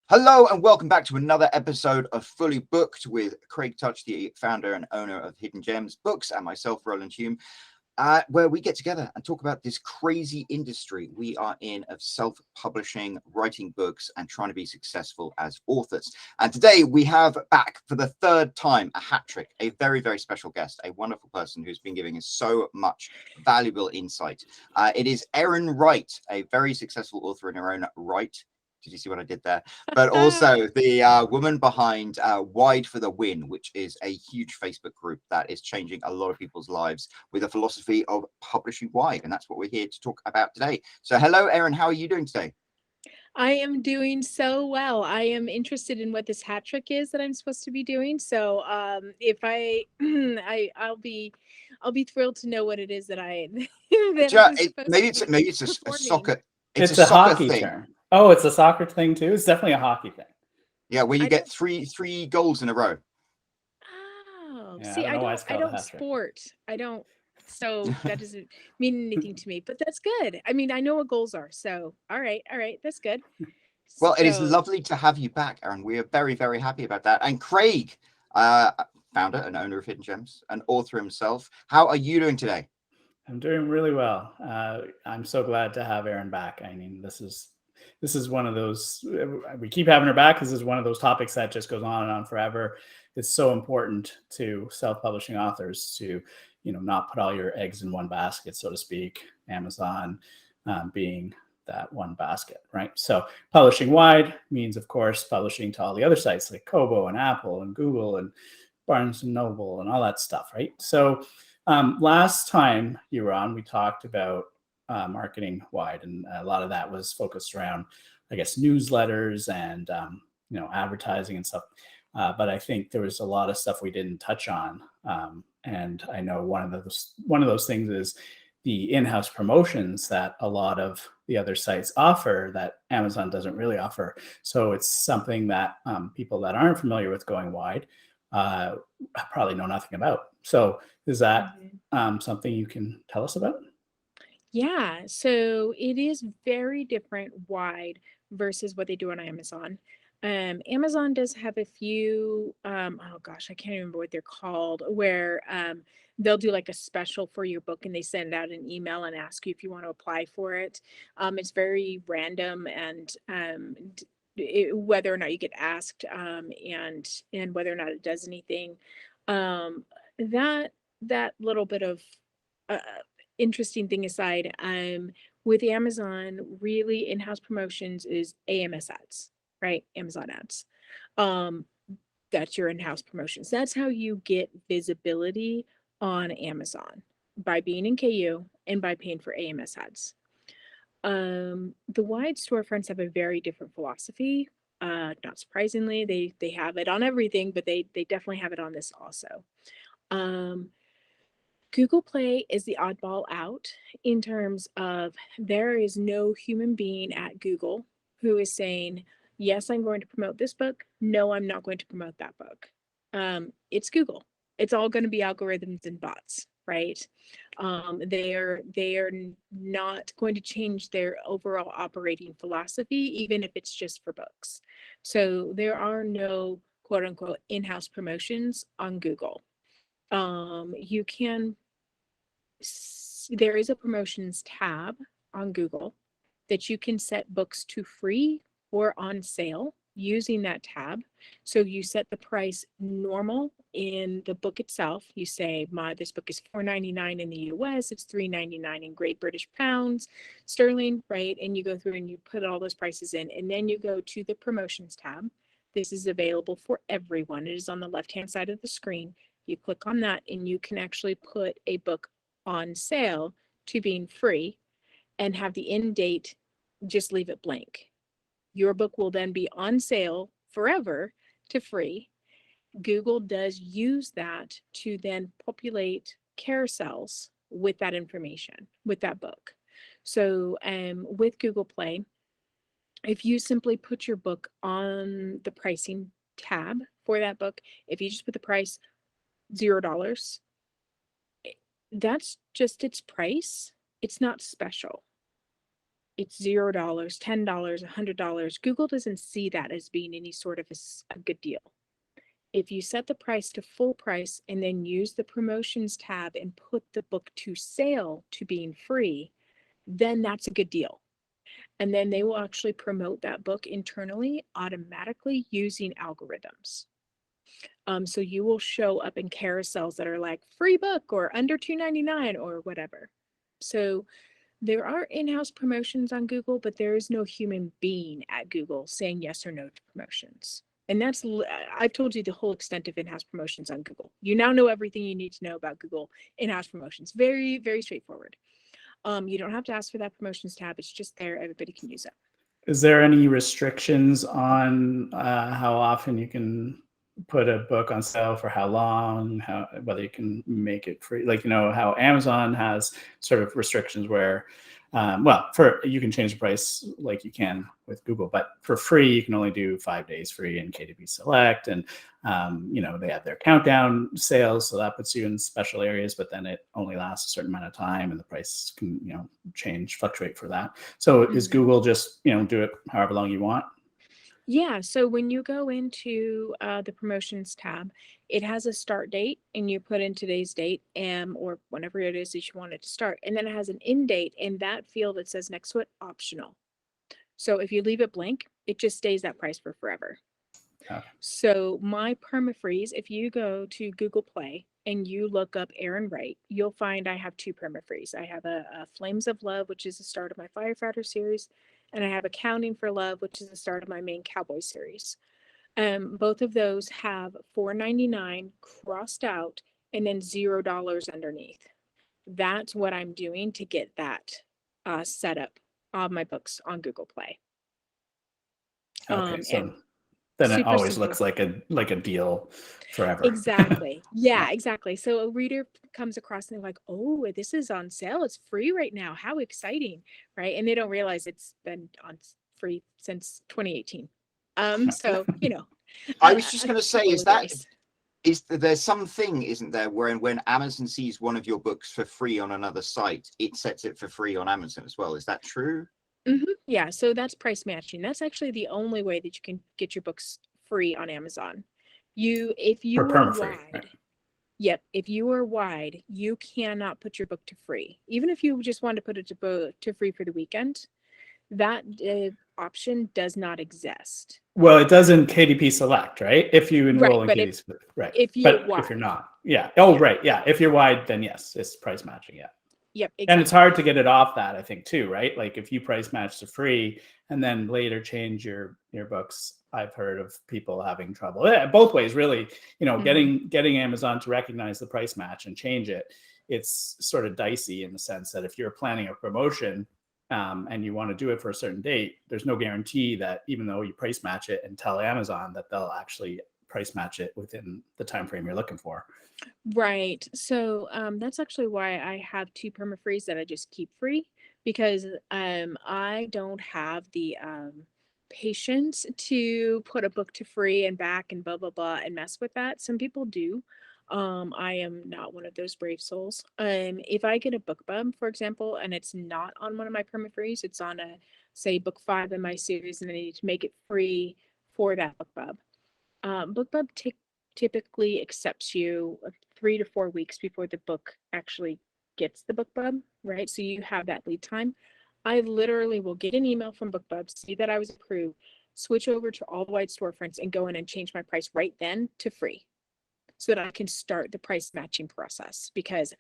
Hello and welcome back to another episode of Fully Booked with Craig Touch, the founder and owner of Hidden Gems Books, and myself, Roland Hume, where we get together and talk about this crazy industry we are in of self-publishing, writing books, and trying to be successful as authors. And today we have back for the third time a hat trick, a very, very special guest, a wonderful person who's been giving us so much valuable insight. It is Erin Wright, a very successful author in her own right. Did you see what I did there? But also the woman behind Wide for the Win, which is a huge Facebook group that is changing a lot of people's lives with a philosophy of publishing wide. And that's what we're here to talk about today. So hello, Erin. How are you doing today? I am doing so well. I am interested in what this hat trick is that I'm supposed to be doing. So if I, I'll be thrilled to know what it is that I that I'm supposed to be Maybe it's a performing. soccer. It's a It's a soccer hockey thing. term. Oh, it's a soccer thing too. It's definitely a hockey thing. Yeah, where you I get don't. three goals in a row. Oh, Yeah, I see, don't I know why don't. it's I called a don't hat trick. sport. I don't. So that doesn't mean anything to me. But that's good. I mean, I know what goals are. So all right, that's good. Well, it is So lovely to have you back, Aaron. We are very, very happy about that. And Craig, founder and owner of Hidden Gems, and author himself. How are you doing today? I'm doing really well. I'm so glad to have Erin back. I mean, this is one of those we keep having her back. This is one of those topics that just goes on and on forever. It's so important to self-publishing authors to, not put all your eggs in one basket, so to speak. Amazon being that one basket, right? So publishing wide means, of course, publishing to all the other sites like Kobo and Apple and Google and Barnes and Noble and all that stuff, right? So last time you were on, we talked about marketing wide, and a lot of that was focused around, I guess, newsletters and advertising and stuff. But I think there was a lot of stuff we didn't touch on, and I know one of those things is the in-house promotions that a lot of the other sites offer that Amazon doesn't really offer. So it's something that people that aren't familiar with going wide uh, probably know nothing about. So is that mhm. something you can tell us about? Yeah, so it is very different wide versus what they do on Amazon. Amazon does have a few, oh gosh, I can't remember what they're called, where they'll do like a special for your book and they send out an email and ask you if you want to apply for it. It's very random and whether or not you get asked, and whether or not it does anything. Um, that that little bit of uh, interesting thing aside, with Amazon, really in-house promotions is AMS ads, right? Amazon ads. Um, that's your in-house promotions. That's how you get visibility on Amazon, by being in KU and by paying for AMS ads. The wide storefronts have a very different philosophy. Not surprisingly, they have it on everything, but they definitely have it on this also. Um, Google Play is the oddball out in terms of there is no human being at Google who is saying, yes, I'm going to promote this book. No, I'm not going to promote that book. It's Google. It's all going to be algorithms and bots, right? They are not going to change their overall operating philosophy, even if it's just for books. So there are no quote unquote in-house promotions on Google. You can there is a promotions tab on Google that you can set books to free or on sale using that tab. So you set the price normal in the book itself. You say, my this book is $4.99 in the US, it's $3.99 in Great British pounds, sterling, right? And you go through and you put all those prices in, and then you go to the promotions tab. This is available for everyone. It is on the left-hand side of the screen. You click on that and you can actually put a book on sale to being free and have the end date, just leave it blank. Your book will then be on sale forever to free. Google does use that to then populate carousels with that information, with that book. So with Google Play, if you simply put your book on the pricing tab for that book, if you just put the price $0, that's just its price. It's not special. it's $0, $10, $100. Google doesn't see that as being any sort of a good deal. If you set the price to full price and then use the promotions tab and put the book to sale to being free, then that's a good deal. And then they will actually promote that book internally automatically using algorithms. So you will show up in carousels that are like free book or under $2.99 or whatever. So there are in-house promotions on Google, but there is no human being at Google saying yes or no to promotions. And I've told you the whole extent of in-house promotions on Google. You now know everything you need to know about Google in-house promotions. Very, very straightforward. You don't have to ask for that promotions tab. It's just there. Everybody can use it. Is there any restrictions on how often you can put a book on sale, for how long, whether you can make it free? Like, how Amazon has sort of restrictions where, you can change the price like you can with Google, but for free, you can only do 5 days free in KDP Select. And, they have their countdown sales. So that puts you in special areas, but then it only lasts a certain amount of time and the price can, fluctuate for that. So is Google just, do it however long you want? Yeah, so when you go into the promotions tab, it has a start date and you put in today's date or whenever it is that you want it to start. And then it has an end date, and that field that says next to it, optional. So if you leave it blank, it just stays that price for forever. Okay. So my permafreeze, if you go to Google Play and you look up Erin Wright, you'll find I have 2 permafreeze. I have a Flames of Love, which is the start of my Firefighter series, and I have Accounting for Love, which is the start of my main Cowboy series. Both of those have $4.99 crossed out and then $0 underneath. That's what I'm doing to get that set up on my books on Google Play. Okay, so And then it super always simple. looks like a deal forever. Exactly. Yeah, exactly. So a reader comes across and they're like, oh, this is on sale. It's free right now. How exciting. Right. And they don't realize it's been on free since 2018. So, I was just going to say, grace. There's something, isn't there, when Amazon sees one of your books for free on another site, it sets it for free on Amazon as well. Is that true? Yeah, so that's price matching. That's actually the only way that you can get your books free on Amazon. If you For are perma-free, wide, right? Yep, if you are wide, you cannot put your book to free. Even if you just want to put it to free for the weekend, that option does not exist. Well, it does in KDP Select, right? If you enroll in But KDP Select, right? if you're But if you're wide, not, yeah. Oh, yeah, right, yeah. If you're wide, then yes, it's price matching, yeah. yep, And it's exactly. hard to get it off that, I think, too, right? Like if you price match to free and then later change your books, I've heard of people having trouble. Both ways, really. Getting Amazon to recognize the price match and change it. It's sort of dicey in the sense that if you're planning a promotion and you want to do it for a certain date, there's no guarantee that even though you price match it and tell Amazon that they'll actually price match it within the time frame you're looking for. Right. So that's actually why I have 2 permafrees that I just keep free, because I don't have the patience to put a book to free and back and blah blah blah and mess with that. Some people do. I am not one of those brave souls. If I get a book bub, for example, and it's not on one of my permafrees, it's on say book 5 in my series, and I need to make it free for that book bub. BookBub typically accepts you 3 to 4 weeks before the book actually gets the BookBub, right? So you have that lead time. I literally will get an email from BookBub, see that I was approved, switch over to all the white storefronts and go in and change my price right then to free so that I can start the price matching process, because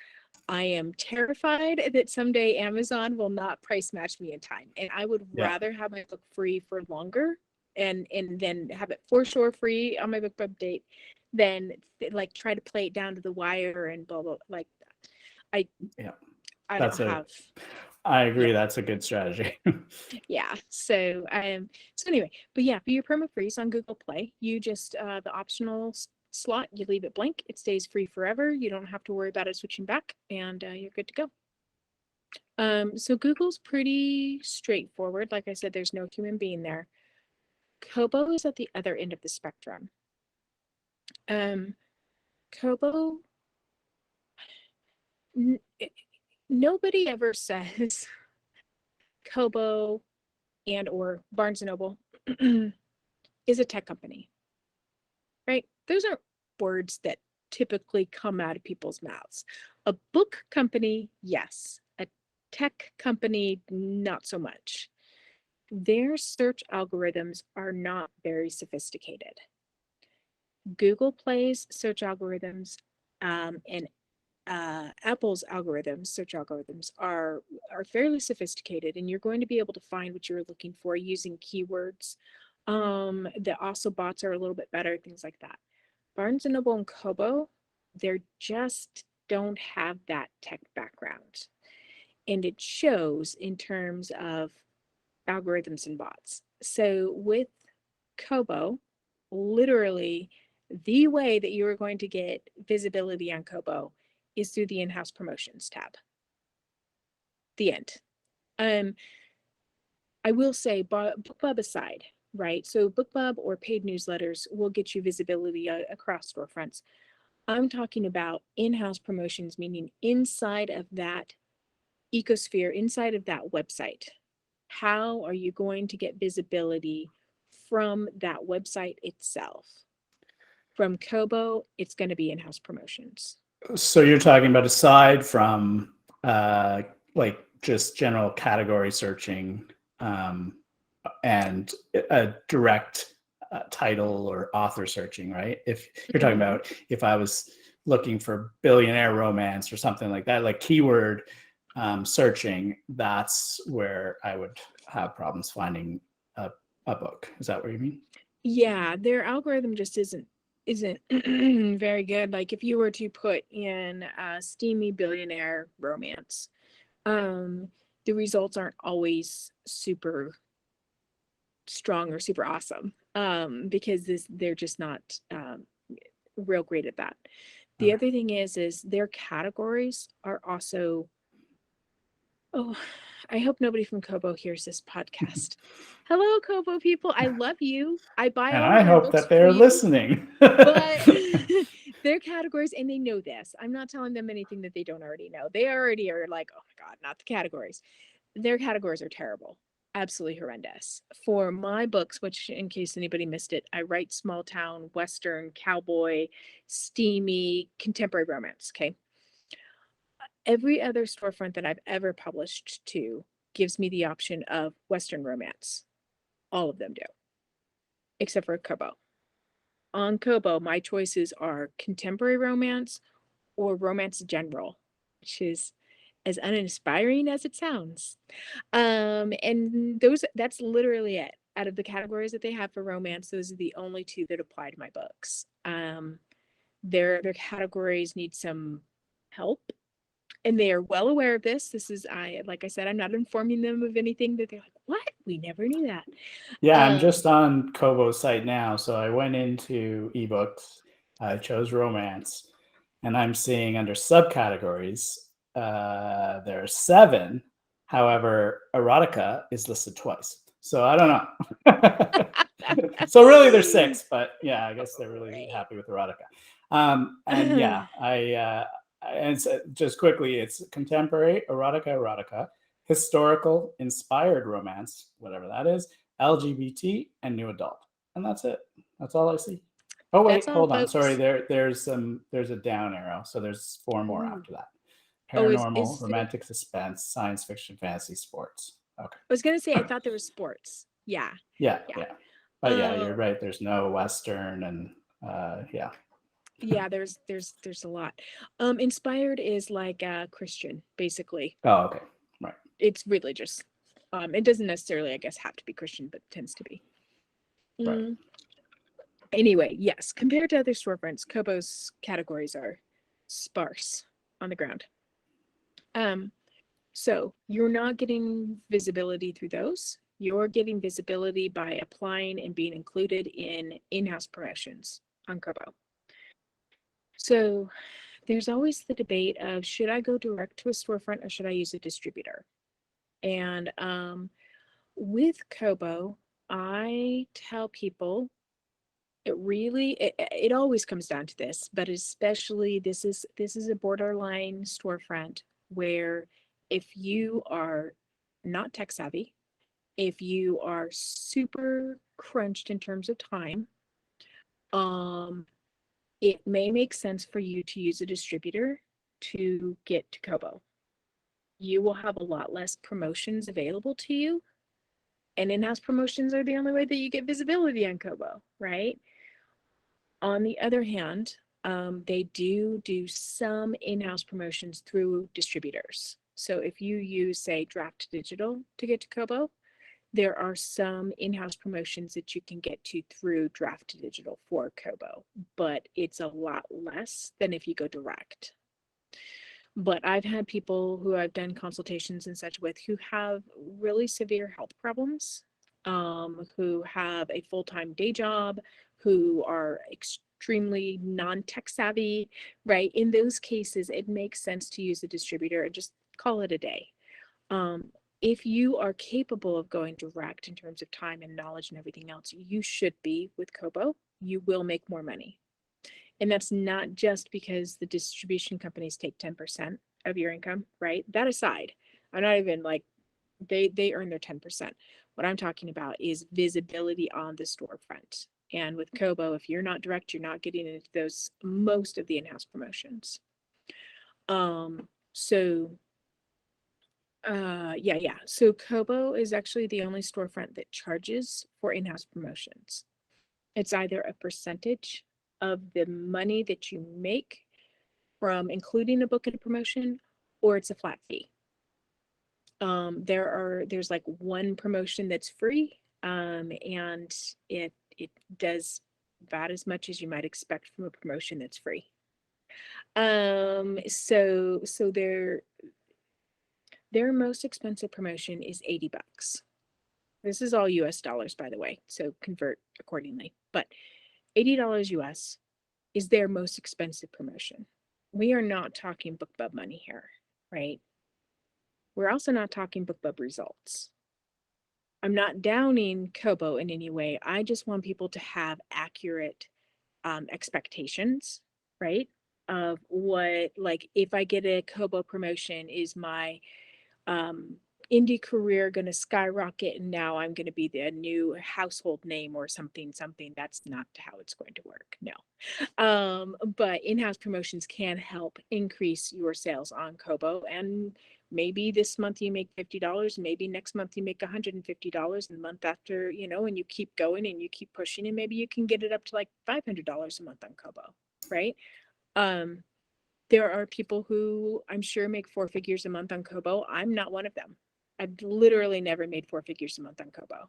I am terrified that someday Amazon will not price match me in time. And I would rather have my book free for longer and then have it for sure free on my book update than like try to play it down to the wire and blah blah. Like I don't have. I agree. That's a good strategy. Yeah. So anyway, but yeah, for your perma freeze on Google Play, you just the optional slot, you leave it blank. It stays free forever. You don't have to worry about it switching back, and you're good to go. So Google's pretty straightforward. Like I said, there's no human being there. Kobo is at the other end of the spectrum. Kobo, nobody ever says Kobo and or Barnes and Noble is a tech company, right? Those are words that typically come out of people's mouths. A book company, yes. A tech company, not so much. Their search algorithms are not very sophisticated. Google Play's search algorithms and Apple's algorithms, search algorithms, are fairly sophisticated, and you're going to be able to find what you're looking for using keywords. The also bots are a little bit better, things like that. Barnes and Noble and Kobo, they're just don't have that tech background, and it shows in terms of algorithms and bots. So with Kobo, literally the way that you are going to get visibility on Kobo is through the in-house promotions tab. The end. I will say, BookBub aside, right? So BookBub or paid newsletters will get you visibility across storefronts. I'm talking about in-house promotions, meaning inside of that ecosphere, inside of that website. How are you going to get visibility from that website itself? From Kobo, it's going to be in-house promotions. So you're talking about aside from like just general category searching and a direct title or author searching, right? If you're talking about if I was looking for billionaire romance or something like that, like keyword searching, that's where I would have problems finding a book. Is that what you mean? Yeah, their algorithm just isn't very good. Like if you were to put in a steamy billionaire romance, the results aren't always super strong or super awesome, because they're just not real great at that. The other thing is their categories are also, oh, I hope nobody from Kobo hears this podcast. Hello, Kobo people. I love you. I buy And all I of your hope books that they're for you, listening. but their categories, and they know this. I'm not telling them anything that they don't already know. They already are like, oh my God, not the categories. Their categories are terrible. Absolutely horrendous. For my books, which in case anybody missed it, I write small town, Western, cowboy, steamy, contemporary romance. Okay. Every other storefront that I've ever published to gives me the option of Western romance. All of them do, except for Kobo. On Kobo, my choices are contemporary romance or romance general, which is as uninspiring as it sounds. And that's literally it. Out of the categories that they have for romance, those are the only two that apply to my books. Their categories need some help, and they are well aware of this. Like I said, I'm not informing them of anything that they're like, what? We never knew that. Yeah, I'm just on Kobo's site now. So I went into ebooks, I chose romance, and I'm seeing under subcategories, there are 7. However, erotica is listed twice. So I don't know. So really there's 6, but yeah, I guess they're really happy with erotica. And yeah, and so just quickly, it's contemporary, erotica, historical, inspired romance, whatever that is, LGBT, and new adult. And that's it. That's all I see. Oh wait, That's all, hold on. folks. Sorry, there's a down arrow. So there's 4 more after that. Oh, Paranormal, romantic suspense, science fiction, fantasy, sports. Okay. I was gonna say I thought there was sports. Yeah. Yeah. But yeah, you're right. There's no Western and yeah. Yeah, there's a lot. Inspired is like Christian, basically. Oh, okay. Right. It's religious. It doesn't necessarily, I guess, have to be Christian, but tends to be. Right. Anyway, yes, compared to other storefronts, Kobo's categories are sparse on the ground. So you're not getting visibility through those. You're getting visibility by applying and being included in in-house promotions on Kobo. So there's always the debate of, should I go direct to a storefront or should I use a distributor? And with Kobo, I tell people it always comes down to this, but especially this is a borderline storefront where if you are not tech savvy, if you are super crunched in terms of time, it may make sense for you to use a distributor to get to Kobo. You will have a lot less promotions available to you, and in-house promotions are the only way that you get visibility on Kobo, right? On the other hand, they do some in-house promotions through distributors. So if you use, say, Draft Digital to get to Kobo, there are some in-house promotions that you can get to through Draft Digital for Kobo, but it's a lot less than if you go direct. But I've had people who I've done consultations and such with who have really severe health problems, who have a full-time day job, who are extremely non-tech savvy, right? In those cases, it makes sense to use a distributor and just call it a day. If you are capable of going direct in terms of time and knowledge and everything else, you should be with Kobo. You will make more money. And that's not just because the distribution companies take 10% of your income, right? That aside, I'm not even like, they earn their 10%. What I'm talking about is visibility on the storefront. And with Kobo, if you're not direct, you're not getting into those, most of the in-house promotions. So Kobo is actually the only storefront that charges for in-house promotions. It's either a percentage of the money that you make from including a book in a promotion, or it's a flat fee. There's like one promotion that's free, and it does about as much as you might expect from a promotion that's free. So their most expensive promotion is $80. This is all US dollars, by the way, so convert accordingly. But $80 US is their most expensive promotion. We are not talking BookBub money here, right? We're also not talking BookBub results. I'm not downing Kobo in any way. I just want people to have accurate expectations, right? Of what, like, if I get a Kobo promotion, is my indie career going to skyrocket and now I'm going to be the new household name or something. That's not how it's going to work. No. But in-house promotions can help increase your sales on Kobo, and maybe this month you make $50, maybe next month you make $150, and the month after, and you keep going and you keep pushing, and maybe you can get it up to like $500 a month on Kobo, right? There are people who I'm sure make 4 figures a month on Kobo. I'm not one of them. I've literally never made 4 figures a month on Kobo.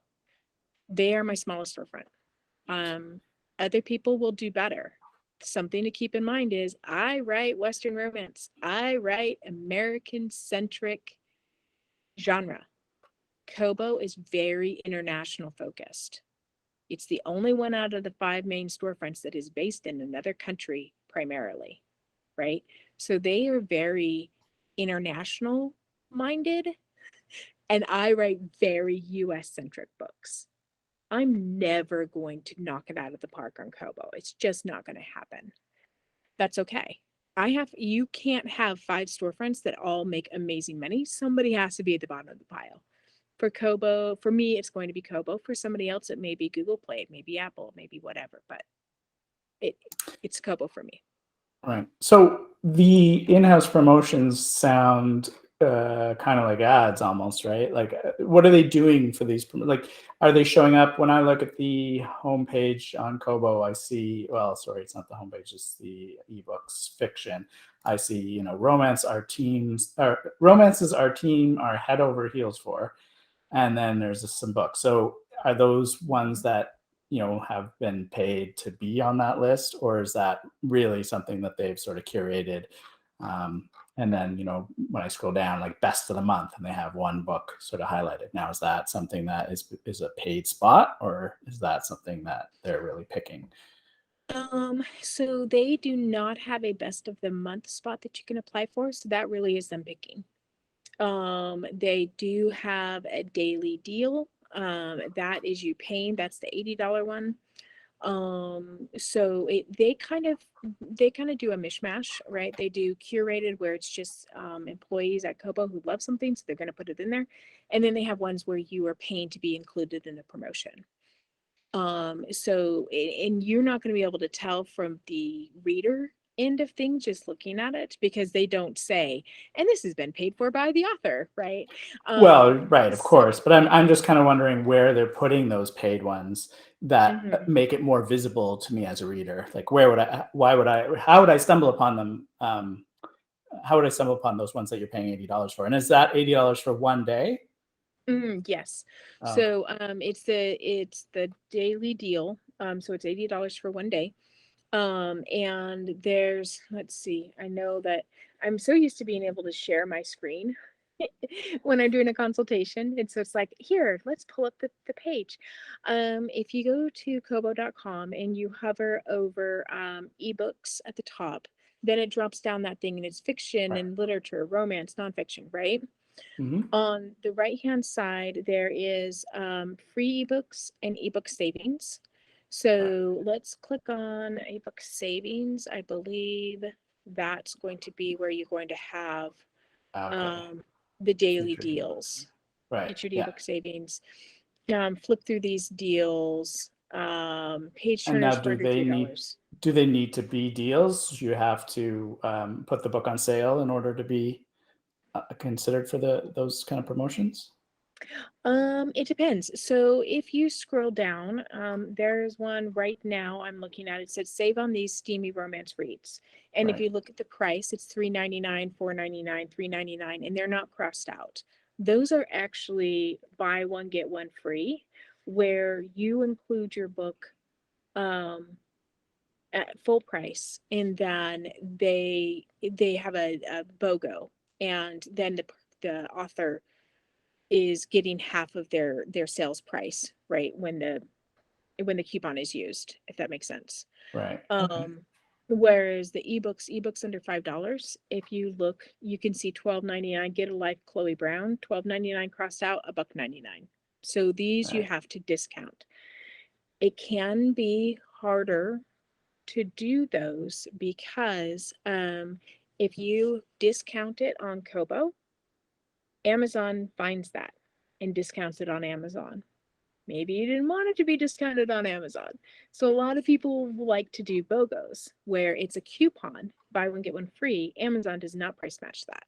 They are my smallest storefront. Other people will do better. Something to keep in mind is I write Western romance. I write American-centric genre. Kobo is very international focused. It's the only one out of the 5 main storefronts that is based in another country primarily, right? So they are very international minded, and I write very US centric books. I'm never going to knock it out of the park on Kobo. It's just not going to happen. That's okay. You can't have 5 storefronts that all make amazing money. Somebody has to be at the bottom of the pile. For Kobo, for me, it's going to be Kobo. For somebody else, it may be Google Play, maybe Apple, maybe whatever, but it's Kobo for me. Right. So the in-house promotions sound kind of like ads almost, right? Like, what are they doing for these? Like, are they showing up? When I look at the homepage on Kobo, I see, well, sorry, it's not the homepage, it's the ebooks fiction. I see, romances our team are head over heels for. And then there's some books. So are those ones that have been paid to be on that list, or is that really something that they've sort of curated? And then when I scroll down, like best of the month, and they have one book sort of highlighted. Now, is that something that is a paid spot, or is that something that they're really picking? So they do not have a best of the month spot that you can apply for, so that really is them picking. They do have a daily deal. That is you paying. That's the $80 one. So they kind of do a mishmash, right? They do curated where it's just employees at Kobo who love something, so they're going to put it in there. And then they have ones where you are paying to be included in a promotion. So and you're not going to be able to tell from the reader end of things just looking at it, because they don't say, and this has been paid for by the author, right? Well, right, of So course, but I'm just kind of wondering where they're putting those paid ones that mhm. make it more visible to me as a reader. Like, where would I, why would I, how would I stumble upon them? How would I stumble upon those ones that you're paying $80 for? And is that $80 for one day? Yes. Oh, okay. So it's the daily deal. So it's $80 for one day. And there's, let's see, I know that I'm so used to being able to share my screen when I'm doing a consultation. And so it's like, here, let's pull up the page. If you go to kobo.com and you hover over ebooks at the top, then it drops down that thing and it's fiction Right. and literature, romance, nonfiction, right? Mm-hmm. On the right-hand side, there is free ebooks and ebook savings. Right. So let's click on ebook savings. I believe that's going to be where you're going to have Okay. the daily Featured ebooks. deals, Right. featured Yeah. ebook savings. Flip through these deals. Page And now, turners for under $3. do they need to be deals? Do you have to put the book on sale in order to be considered for those kind of promotions? It depends. So if you scroll down, there's one right now I'm looking at. It says save on these steamy romance reads. And if Right. you look at the price, it's $3.99, $4.99, $3.99, and they're not crossed out. Those are actually buy one, get one free, where you include your book at full price, and then they have a BOGO, and then the author is getting half of their sales price, right, when the coupon is used, if that makes sense. Right. Okay. Whereas the ebooks under $5, if you look, you can see $12.99 Get a Life Chloe Brown, $12.99 crossed out, $1.99. So these you Right. have to discount. It can be harder to do those because if you discount it on Kobo, Amazon finds that and discounts it on Amazon. Maybe you didn't want it to be discounted on Amazon. So a lot of people like to do BOGOs where it's a coupon, buy one, get one free. Amazon does not price match that.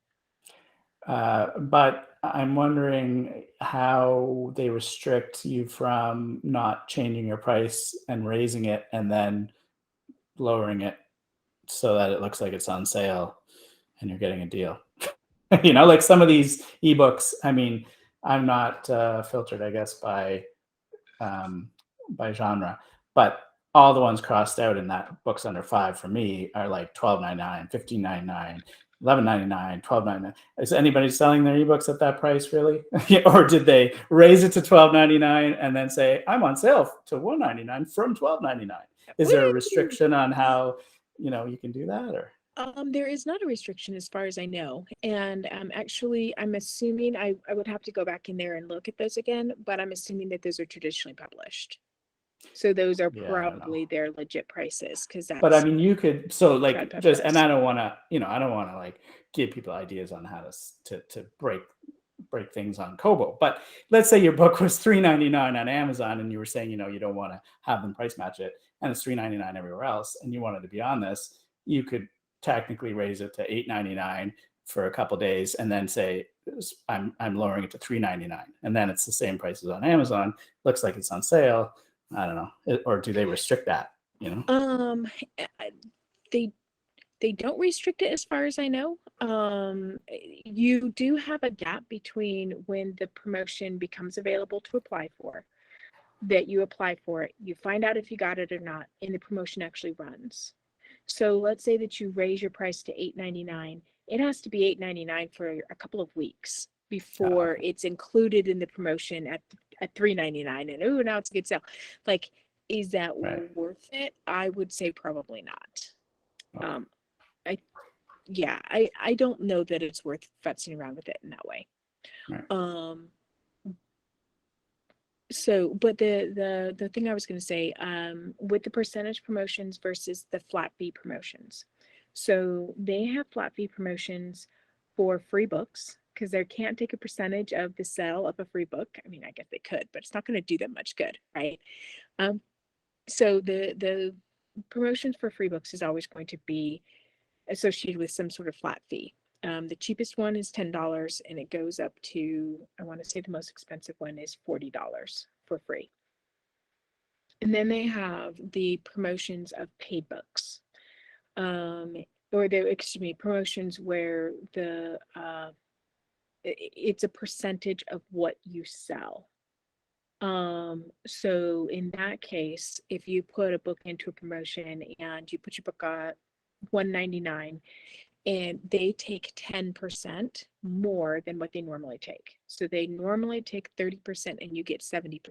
But I'm wondering how they restrict you from not changing your price and raising it and then lowering it so that it looks like it's on sale and you're getting a deal. Like some of these ebooks, I mean, I'm not filtered, I guess, by genre, but all the ones crossed out in that books under $5 for me are like $12.99, $15.99, $11.99, $12.99. Is anybody selling their ebooks at that price, really? Or did they raise it to $12.99 and then say, I'm on sale to $1.99 from $12.99? Is there a Woo! restriction on how you can do that? Or There is not a restriction as far as I know. And actually, I'm assuming I would have to go back in there and look at those again, but I'm assuming that those are traditionally published. So those are yeah, I don't know. probably their legit prices, because But I that's mean, you could, so like, TradPub just, and does. I don't want to like give people ideas on how to break things on Kobo. But let's say your book was $3.99 on Amazon, and you were saying, you don't want to have them price match it, and it's $3.99 everywhere else, and you wanted to be on this, you could technically raise it to $8.99 for a couple days, and then say, I'm lowering it to $3.99, and then it's the same prices on Amazon. Looks like it's on sale. I don't know, or do they restrict that? Um, they they don't restrict it as far as I know. You do have a gap between when the promotion becomes available to apply for, that you apply for it, you find out if you got it or not, and the promotion actually runs. So let's say that you raise your price to $8.99. It has to be $8.99 for a couple of weeks before Okay. it's included in the promotion at $3.99. And oh, now it's a good sale. Like, is that Right. worth it? I would say probably not. Okay. I yeah, I don't know that it's worth futzing around with it in that way. Right. So, but the thing I was going to say, with the percentage promotions versus the flat fee promotions. So they have flat fee promotions for free books because they can't take a percentage of the sale of a free book. I mean, I guess they could, but it's not going to do them much good, right? Um, so the promotions for free books is always going to be associated with some sort of flat fee. The cheapest one is $10 and it goes up to, I want to say the most expensive one is $40 for free. And then they have the promotions of paid books, or excuse me, promotions where it's a percentage of what you sell. So in that case, if you put a book into a promotion and you put your book at $199, and they take 10% more than what they normally take. So they normally take 30% and you get 70%.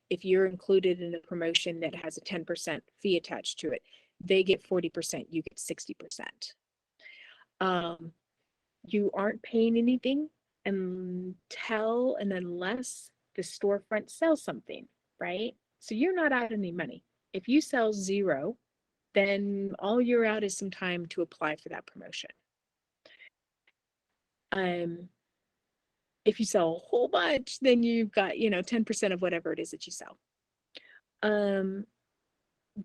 If you're included in a promotion that has a 10% fee attached to it, they get 40%, you get 60%. You aren't paying anything until and unless the storefront sells something, right? So you're not out any money. If you sell zero, then all you're out is some time to apply for that promotion. If you sell a whole bunch, then you've got, 10% of whatever it is that you sell.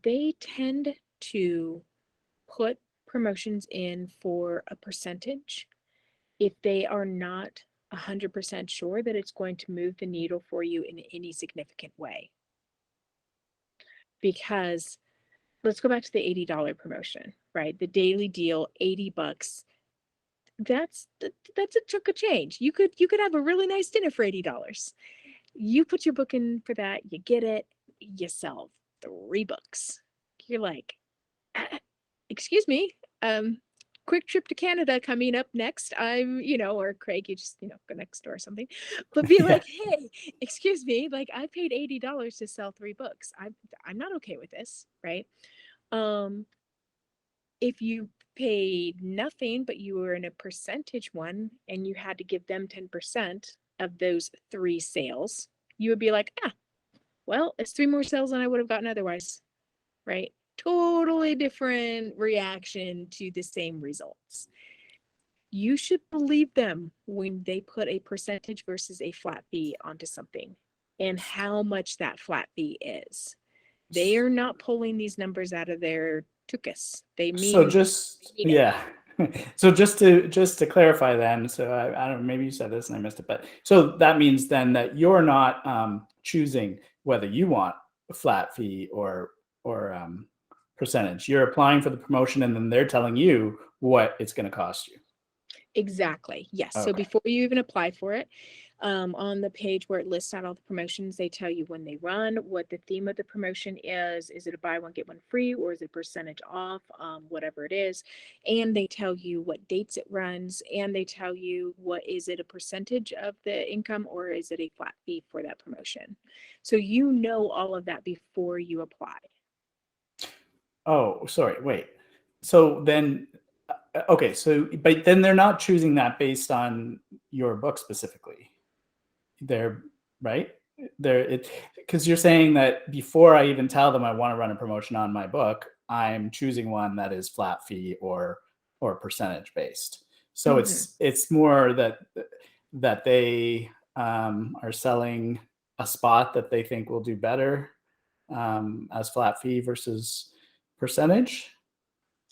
They tend to put promotions in for a percentage if they are not 100% sure that it's going to move the needle for you in any significant way. Because let's go back to the $80 promotion, right? The daily deal, $80. That's a chunk of change. You could have a really nice dinner for $80. You put your book in for that, you get it, you sell 3 books. You're like, excuse me, quick trip to Canada coming up next. I'm, or Craig, you just, go next door or something. But be like, hey, excuse me, like I paid $80 to sell 3 books. I'm not okay with this, right? If you paid nothing, but you were in a percentage one and you had to give them 10% of those 3 sales, you would be like, well, it's 3 more sales than I would have gotten otherwise, right? Totally different reaction to the same results. You should believe them when they put a percentage versus a flat fee onto something and how much that flat fee is. They are not pulling these numbers out of their tuchus. They mean So just so just to clarify then, so I don't know, maybe you said this and I missed it, but so that means then that you're not choosing whether you want a flat fee or percentage. You're applying for the promotion and then they're telling you what it's going to cost you. Exactly. Yes. Okay. So before you even apply for it, on the page where it lists out all the promotions, they tell you when they run, what the theme of the promotion is. Is it a buy one, get one free, or is it percentage off, whatever it is. And they tell you what dates it runs, and they tell you is it a percentage of the income or is it a flat fee for that promotion. So you know all of that before you apply. Oh, sorry. Wait. So then, okay. So, but then they're not choosing that based on your book specifically. They're right there because you're saying that before I even tell them I want to run a promotion on my book, I'm choosing one that is flat fee or percentage based. So it's more that they are selling a spot that they think will do better as flat fee versus percentage.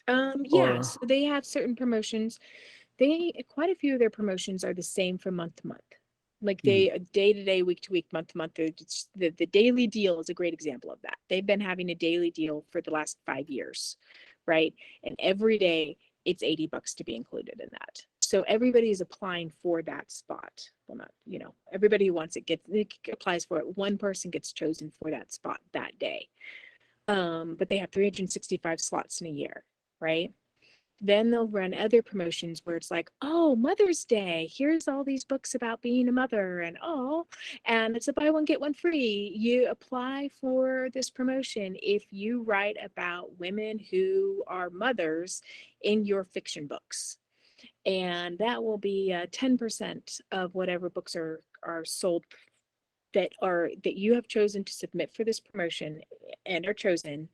Yeah, so they have certain promotions. Quite a few of their promotions are the same from month to month. Like they day to day, week to week, month to month. The daily deal is a great example of that. They've been having a daily deal for the last 5 years, right? And every day it's $80 to be included in that. So everybody is applying for that spot. Well, not, everybody who wants it applies for it. One person gets chosen for that spot that day. But they have 365 slots in a year, right? Then they'll run other promotions where it's like, oh, Mother's Day, here's all these books about being a mother, and it's a buy one, get one free. You apply for this promotion if you write about women who are mothers in your fiction books. And that will be 10% of whatever books are sold that you have chosen to submit for this promotion and are chosen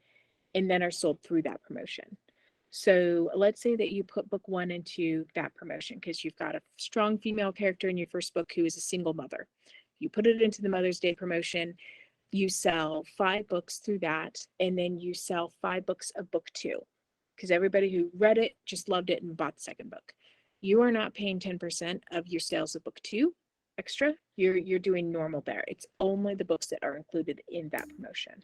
and then are sold through that promotion. So let's say that you put book 1 into that promotion because you've got a strong female character in your first book who is a single mother. You put it into the Mother's Day promotion, you sell 5 books through that, and then you sell 5 books of book 2 because everybody who read it just loved it and bought the second book. You are not paying 10% of your sales of book 2 extra. You're doing normal there. It's only the books that are included in that promotion.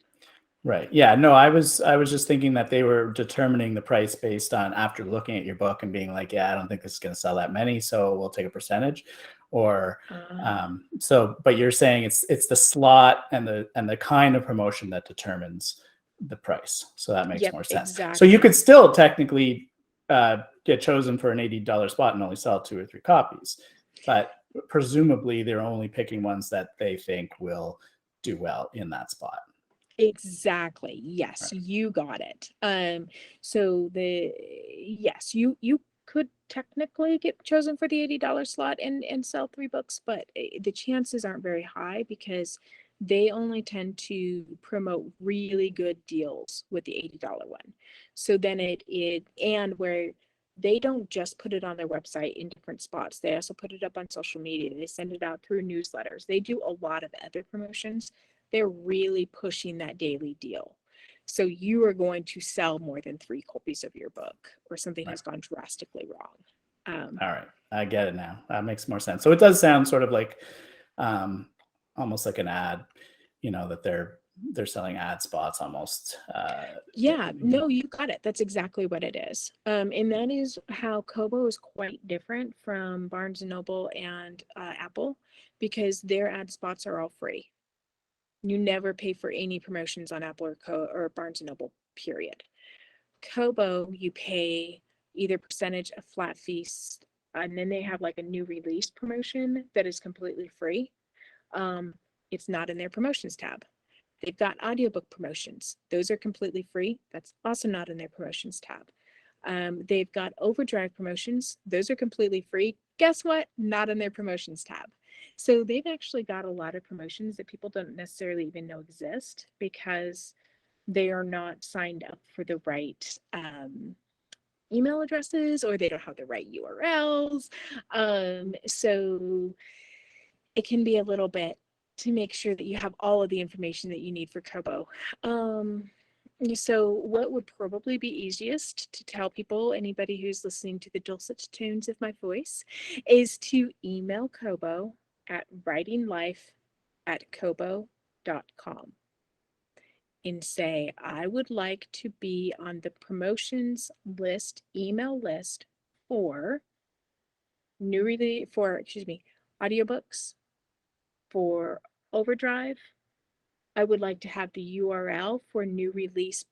Right. Yeah. No, I was just thinking that they were determining the price based on after looking at your book and being like, yeah, I don't think this is going to sell that many, so we'll take a percentage. Or but you're saying it's the slot and the kind of promotion that determines the price. So that makes more sense. Exactly. So you could still technically get chosen for an $80 spot and only sell 2 or 3 copies, but presumably they're only picking ones that they think will do well in that spot. Exactly. Yes, Right. you got it. So yes, you could technically get chosen for the $80 slot and sell 3 books, but the chances aren't very high because they only tend to promote really good deals with the $80 one. So then and where they don't just put it on their website in different spots. They also put it up on social media. They send it out through newsletters. They do a lot of other promotions. They're really pushing that daily deal. So you are going to sell more than 3 copies of your book or something has gone drastically wrong. All right. I get it now. That makes more sense. So it does sound sort of like almost like an ad, that they're selling ad spots almost. Yeah, no, you got it. That's exactly what it is. And that is how Kobo is quite different from Barnes & Noble and Apple because their ad spots are all free. You never pay for any promotions on Apple or Barnes & Noble, period. Kobo, you pay either percentage of flat fees, and then they have like a new release promotion that is completely free. It's not in their promotions tab. They've got audiobook promotions. Those are completely free. That's also not in their promotions tab. They've got overdrive promotions. Those are completely free. Guess what? Not in their promotions tab. So they've actually got a lot of promotions that people don't necessarily even know exist because they are not signed up for the right email addresses or they don't have the right URLs. So it can be a little bit to make sure that you have all of the information that you need for Kobo. So what would probably be easiest to tell people, anybody who's listening to the dulcet tones of my voice, is to email Kobo at writinglife@kobo.com and say, I would like to be on the promotions list, email list for audiobooks, for Overdrive. I would like to have the URL for the new release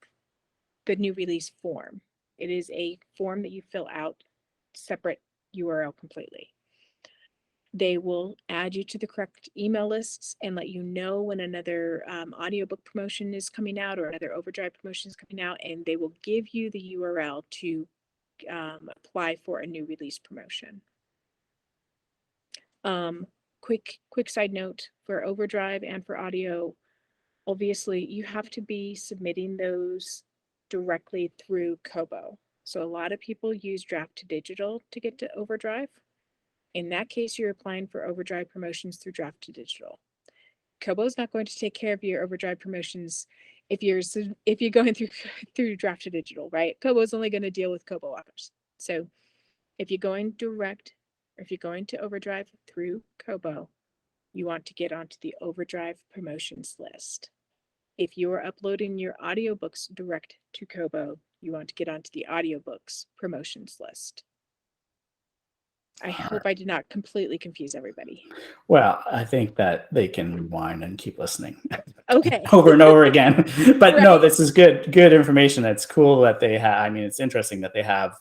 form. It is a form that you fill out, separate URL completely. They will add you to the correct email lists and let you know when another audiobook promotion is coming out or another Overdrive promotion is coming out, and they will give you the URL to apply for a new release promotion. Quick side note for Overdrive and for audio, obviously you have to be submitting those directly through Kobo. So a lot of people use Draft to Digital to get to Overdrive. In that case, you're applying for Overdrive promotions through Draft to Digital. Kobo is not going to take care of your Overdrive promotions if you're going through Draft to Digital, right? Kobo is only going to deal with Kobo offers. So if you're going direct, or if you're going to Overdrive through Kobo, you want to get onto the Overdrive promotions list. If you're uploading your audiobooks direct to Kobo, you want to get onto the audiobooks promotions list. I hope I did not completely confuse everybody. Well, I think that they can rewind and keep listening. Okay. Over and over again. But Right. No, this is good information. It's cool that they have, it's interesting that they have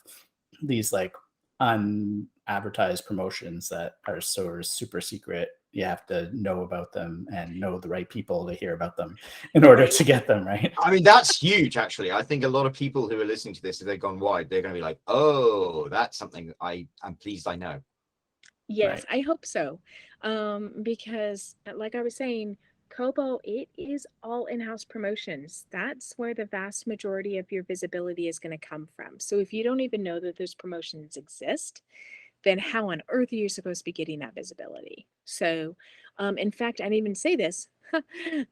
these like unadvertised promotions that are sort of super secret. You have to know about them and know the right people to hear about them in order to get them, right? I mean, that's huge, actually. I think a lot of people who are listening to this, if they've gone wide, they're going to be like, oh, that's something I'm pleased I know. Yes, Right. I hope so. Because like I was saying, Kobo, it is all in-house promotions. That's where the vast majority of your visibility is going to come from. So if you don't even know that those promotions exist, then how on earth are you supposed to be getting that visibility? So, in fact, I didn't even say this.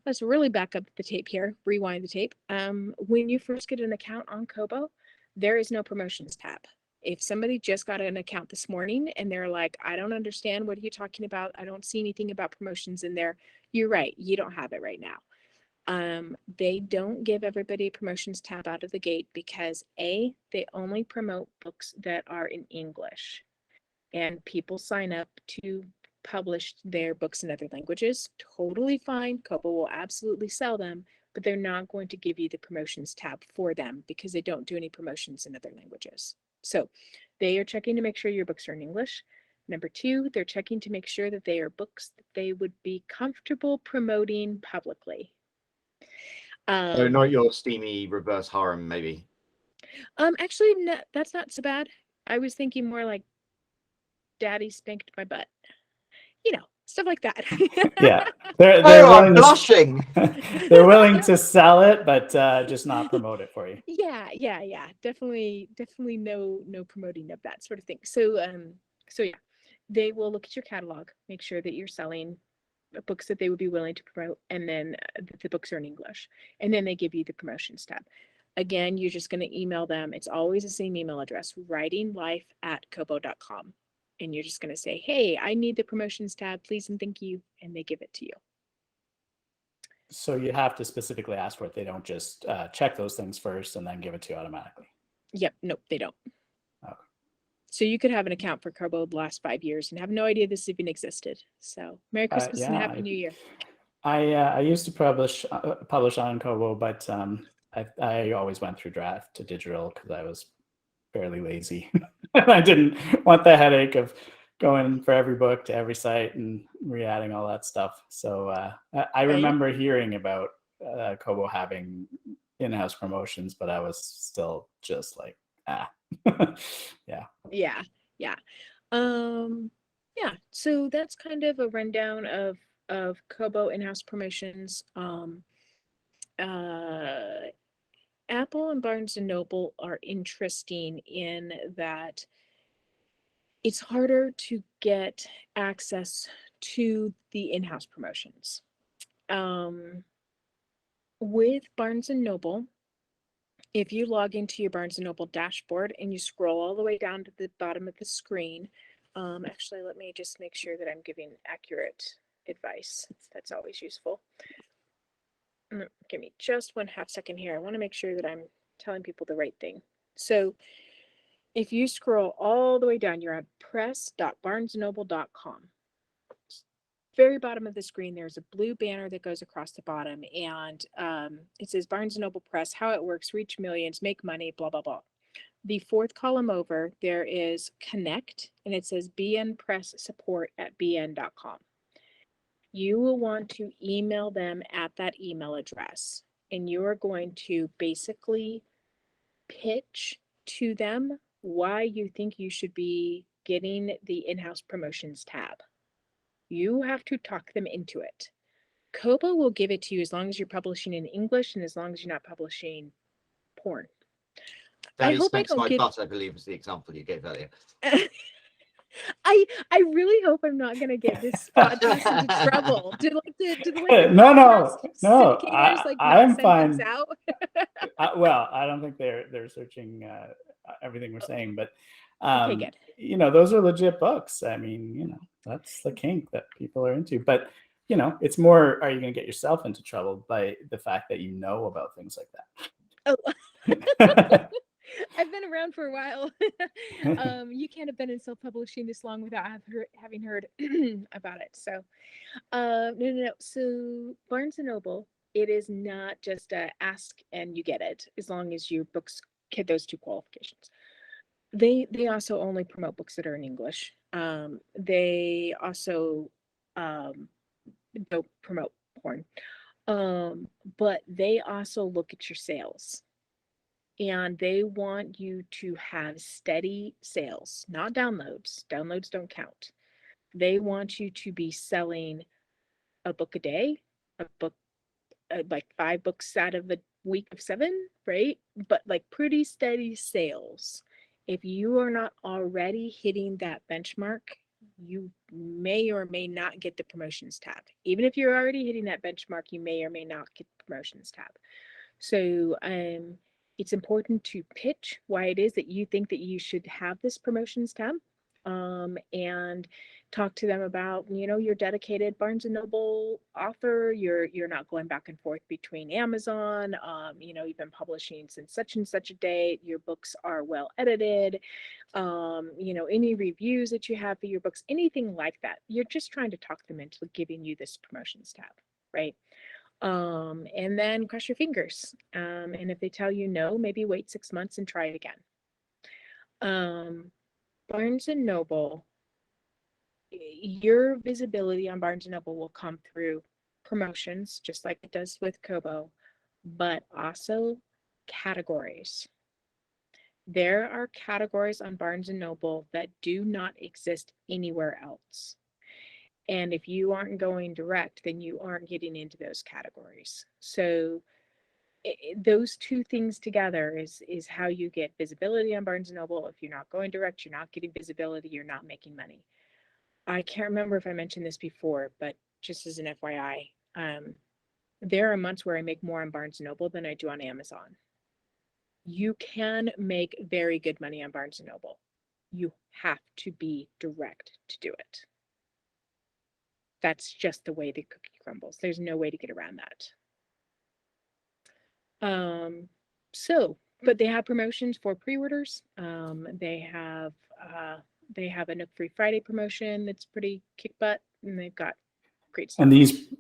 Let's really back up the tape here, rewind the tape. When you first get an account on Kobo, there is no promotions tab. If somebody just got an account this morning and they're like, I don't understand, what are you talking about? I don't see anything about promotions in there. You're right. You don't have it right now. They don't give everybody a promotions tab out of the gate because they only promote books that are in English, and people sign up to publish their books in other languages. Totally fine. Kobo will absolutely sell them, but they're not going to give you the promotions tab for them because they don't do any promotions in other languages. So they are checking to make sure your books are in English. Number two, they're checking to make sure that they are books that they would be comfortable promoting publicly. So not your steamy reverse harem, maybe. Actually, no, that's not so bad. I was thinking more like Daddy spanked my butt. Stuff like that. Yeah, they're Oh, I'm willing to blushing. they're willing to sell it, but just not promote it for you. Yeah. Definitely no promoting of that sort of thing. So yeah, they will look at your catalog, make sure that you're selling books that they would be willing to promote, and then the books are in English, and then they give you the promotions tab. Again, you're just going to email them. It's always the same email address, writinglife@kobo.com. And you're just going to say, hey, I need the promotions tab, please and thank you. And they give it to you. So you have to specifically ask for it. They don't just check those things first and then give it to you automatically. Yep. Nope, they don't. Okay. So you could have an account for Kobo the last 5 years and have no idea this even existed. So Merry Christmas and Happy New Year. I used to publish on Kobo, but I always went through draft to digital because I was fairly lazy. I didn't want the headache of going for every book to every site and re-adding all that stuff. So I remember hearing about Kobo having in-house promotions, but I was still just like, Yeah. So that's kind of a rundown of Kobo in-house promotions. Apple and Barnes and Noble are interesting in that it's harder to get access to the in-house promotions. With Barnes and Noble, if you log into your Barnes and Noble dashboard and you scroll all the way down to the bottom of the screen, actually, let me just make sure that I'm giving accurate advice. That's always useful. Give me just 1/2 second here. I want to make sure that I'm telling people the right thing. So if you scroll all the way down, you're at press.barnesnoble.com. Very bottom of the screen, there's a blue banner that goes across the bottom, and it says Barnes & Noble Press, how it works, reach millions, make money, blah, blah, blah. The fourth column over, there is connect, and it says BN Press support at bn.com. You will want to email them at that email address, and you are going to basically pitch to them why you think you should be getting the in-house promotions tab. You have to talk them into it. Kobo will give it to you as long as you're publishing in English and as long as you're not publishing porn. Daddy spanks my butt, I believe, was the example you gave earlier. I really hope I'm not gonna get this podcast into trouble. Did the no. syndicators I'm send fine. things out? Well, I don't think they're searching everything we're saying, but Okay, good. Those are legit books. I mean, that's the kink that people are into. But it's more, are you going to get yourself into trouble by the fact that you know about things like that? I've been around for a while. You can't have been in self-publishing this long without having heard about it. So, no. So Barnes and Noble, it is not just a ask and you get it, as long as your books hit those two qualifications. They also only promote books that are in English. They also don't promote porn. But they also look at your sales. And they want you to have steady sales, not downloads. Downloads don't count. They want you to be selling a book a day, a book, like 5 books out of a week of 7, right? But like pretty steady sales. If you are not already hitting that benchmark, you may or may not get the promotions tab. Even if you're already hitting that benchmark, you may or may not get the promotions tab. So it's important to pitch why it is that you think that you should have this promotions tab, and talk to them about, your dedicated Barnes and Noble author. You're not going back and forth between Amazon. You've been publishing since such and such a date. Your books are well edited. Any reviews that you have for your books, anything like that. You're just trying to talk them into giving you this promotions tab, right? And then cross your fingers. And if they tell you no, maybe wait 6 months and try it again. Barnes and Noble, your visibility on Barnes and Noble will come through promotions, just like it does with Kobo, but also categories. There are categories on Barnes and Noble that do not exist anywhere else. And if you aren't going direct, then you aren't getting into those categories. So those two things together is how you get visibility on Barnes & Noble. If you're not going direct, you're not getting visibility, you're not making money. I can't remember if I mentioned this before, but just as an FYI, there are months where I make more on Barnes & Noble than I do on Amazon. You can make very good money on Barnes & Noble. You have to be direct to do it. That's just the way the cookie crumbles. There's no way to get around that. But they have promotions for pre-orders. They have a Nook Free Friday promotion that's pretty kick butt, and they've got great stuff.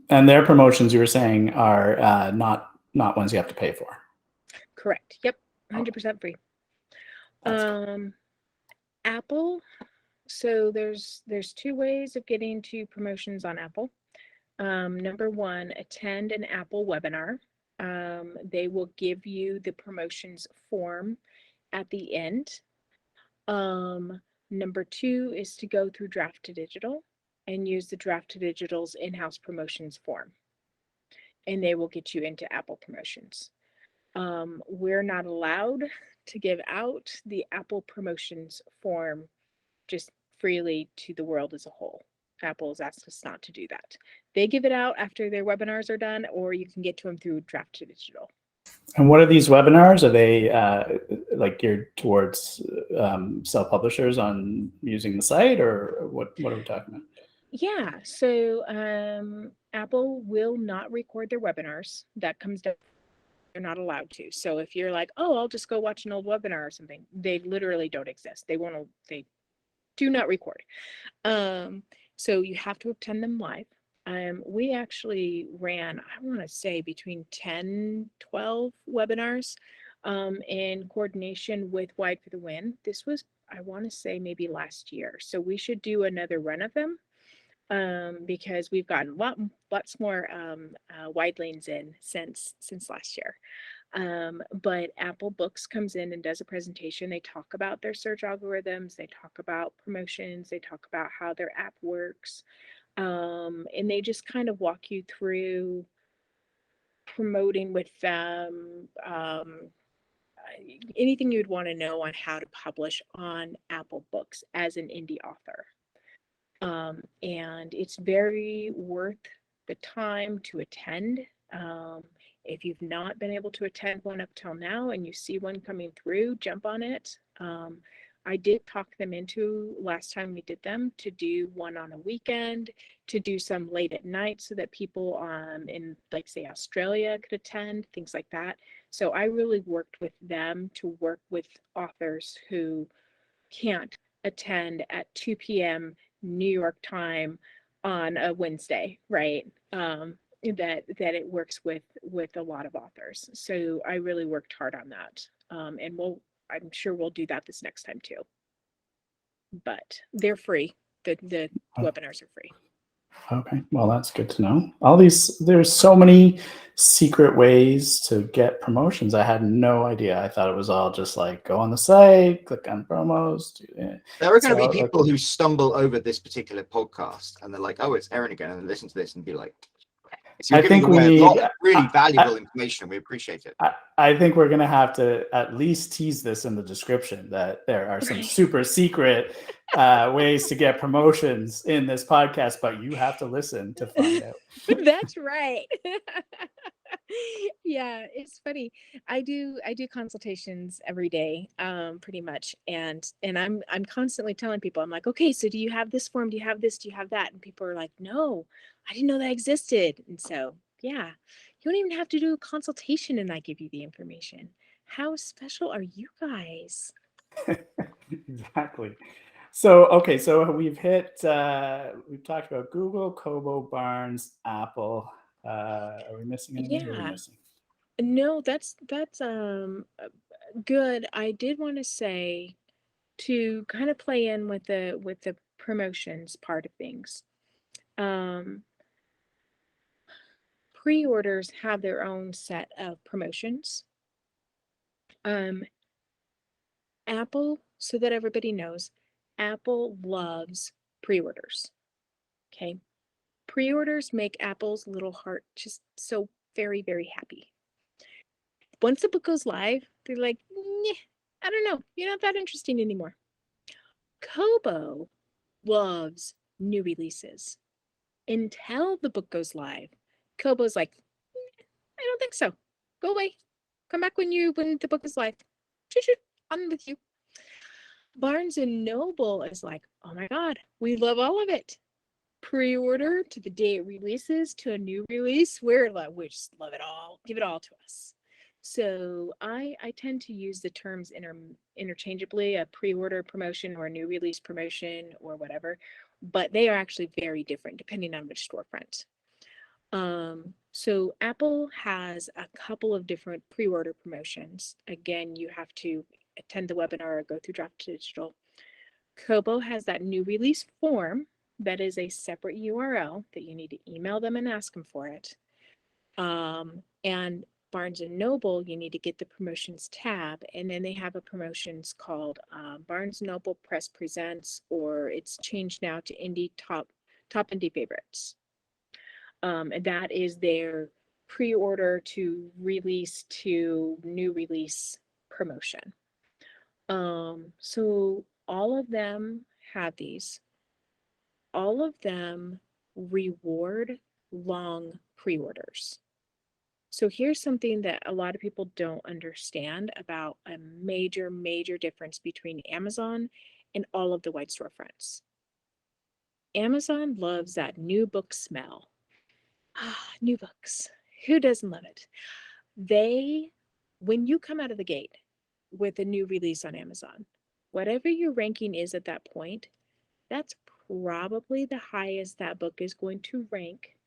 And their promotions, you were saying, are not ones you have to pay for. Correct. Yep, 100% free. Cool. Apple. So there's 2 ways of getting to promotions on Apple. Number 1, attend an Apple webinar. They will give you the promotions form at the end. Number 2 is to go through Draft to Digital and use the Draft to Digital's in-house promotions form, and they will get you into Apple promotions. We're not allowed to give out the Apple promotions form just freely to the world as a whole. Apple has asked us not to do that. They give it out after their webinars are done, or you can get to them through Draft to Digital. And what are these webinars? Are they like geared towards self-publishers on using the site, or what are we talking about? Yeah, so Apple will not record their webinars. That comes down. They're not allowed to. So if you're like, oh, I'll just go watch an old webinar or something, they literally don't exist. They do not record. So you have to attend them live. We actually ran, I want to say, between 10, 12 webinars in coordination with Wide for the Win. This was, I want to say, maybe last year. So we should do another run of them, because we've gotten lots more wide lanes in since last year. But Apple Books comes in and does a presentation. They talk about their search algorithms, they talk about promotions, they talk about how their app works, and they just kind of walk you through promoting with them, anything you'd want to know on how to publish on Apple Books as an indie author. And it's very worth the time to attend. If you've not been able to attend one up till now and you see one coming through, jump on it. I did talk them into, last time we did them, to do one on a weekend, to do some late at night so that people in, like, say, Australia could attend, things like that. So I really worked with them to work with authors who can't attend at 2 p.m. New York time on a Wednesday, right? That it works with a lot of authors. So I really worked hard on that. And I'm sure we'll do that this next time too. But they're free. The webinars are free. Okay, well, that's good to know. There's so many secret ways to get promotions. I had no idea. I thought it was all just like go on the site, click on promos. There are going to be So, people who stumble over this particular podcast and they're like, oh, it's Erin again, and they listen to this and be like, so you're I giving think we away a lot need. of really valuable information, and we appreciate it. I think we're going to have to at least tease this in the description that there are some super secret ways to get promotions in this podcast, but you have to listen to find out. That's right. Yeah, it's funny. I do consultations every day, pretty much. And I'm constantly telling people, I'm like, okay, so do you have this form? Do you have this? Do you have that? And people are like, no, I didn't know that existed. And so, yeah, you don't even have to do a consultation and I give you the information. How special are you guys? Exactly. So, okay, so we've talked about Google, Kobo, Barnes, Apple. Are we missing anything? What are we Yeah. missing? No, that's good. I did want to say to kind of play in with the promotions part of things. Pre-orders have their own set of promotions. Apple, so that everybody knows, Apple loves pre-orders. Okay. Pre-orders make Apple's little heart just so very, very happy. Once the book goes live, they're like, I don't know, you're not that interesting anymore. Kobo loves new releases. Until the book goes live, Kobo's like, I don't think so. Go away. Come back when the book is live. Shoot, I'm with you. Barnes and Noble is like, oh my God, we love all of it. Pre-order to the day it releases to a new release. We just love it all. Give it all to us. So I tend to use the terms interchangeably, a pre-order promotion or a new release promotion or whatever, but they are actually very different depending on which storefront. So Apple has a couple of different pre-order promotions. Again, you have to attend the webinar or go through Draft Digital. Kobo has that new release form that is a separate URL that you need to email them and ask them for it. And Barnes and Noble, you need to get the promotions tab, and then they have a promotions called Barnes and Noble Press Presents, or it's changed now to Indie Top Indie Favorites. And that is their pre-order to release to new release promotion. So all of them have these. All of them reward long pre-orders. So here's something that a lot of people don't understand about a major, major difference between Amazon and all of the wide storefronts. Amazon loves that new book smell. New books. Who doesn't love it? When you come out of the gate with a new release on Amazon, whatever your ranking is at that point, that's probably the highest that book is going to rank,